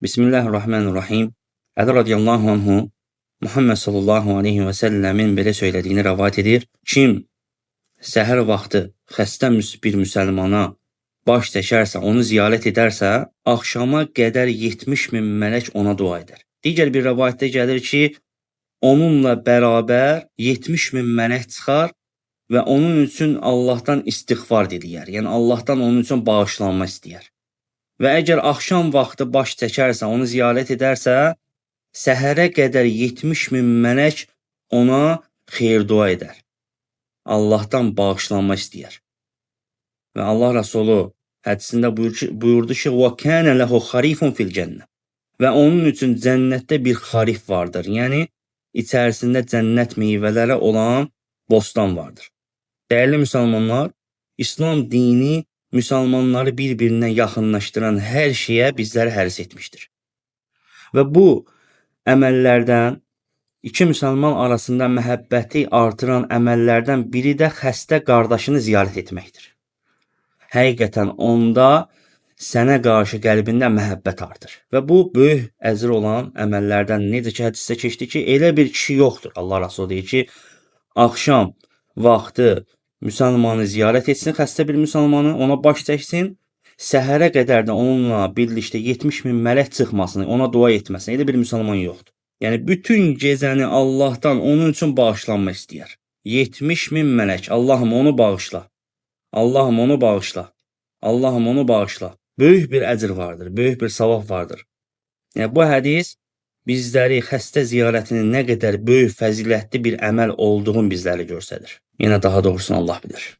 Bismillahirrahmanirrahim. Əli radiyallahu anhu Muhammed sallallahu aleyhi və səlləmin belə söylədiyini rəvayət edir. Kim səhər vaxtı xəstə bir müsəlmana baş çəkərsə, onu ziyarət edərsə, axşama qədər 70 min mələk ona dua edər. Digər bir rəvayətdə gəlir ki, onunla bərabər 70 min mələk çıxar və onun üçün Allahdan istiğfar diləyər. Yəni Allahdan onun üçün bağışlanma istəyər. Və əgər axşam vaxtı baş çəkərsə, onu ziyarət edərsə, səhərə qədər 70 min mələk ona xeyir-dua edər. Allahdan bağışlanma istəyər. Və Allah Rəsulu hədisində buyurdu ki, وَكَانَ لَهُ خَرِيفٌ فِي الْجَنَّةِ Və onun üçün cənnətdə bir xarif vardır. Yəni, içərisində cənnət meyvələri olan bostan vardır. Dəyərli müsəlmanlar, İslam dini müsəlmanları bir-birinə yaxınlaşdıran hər şeyə bizləri həris etmişdir. Və bu əməllərdən, iki müsəlman arasında məhəbbəti artıran əməllərdən biri də xəstə qardaşını ziyarət etməkdir. Həqiqətən onda sənə qarşı qəlbində məhəbbət artır. Və bu böyük əcr olan əməllərdən, necə ki hədisdə keçdi ki, elə bir kişi yoxdur. Allah Rəsulü deyir ki, axşam vaxtı müsəlmanı ziyarət etsin, xəstə bir müsəlmanı, ona baş çəksin, səhərə qədər də onunla birlikdə 70 min mələk çıxmasını, ona dua etməsin. Elə bir müsəlman yoxdur. Yəni, bütün gecəni Allahdan onun üçün bağışlanma istəyər. 70 min mələk, Allahım onu bağışla, Allahım onu bağışla, Allahım onu bağışla. Böyük bir əcr vardır, böyük bir savab vardır. Yəni, bu hədis bizləri xəstə ziyarətinin nə qədər böyük fəzilətli bir əməl olduğunu bizləri göstərir. Yenə daha doğrusunu Allah bilir.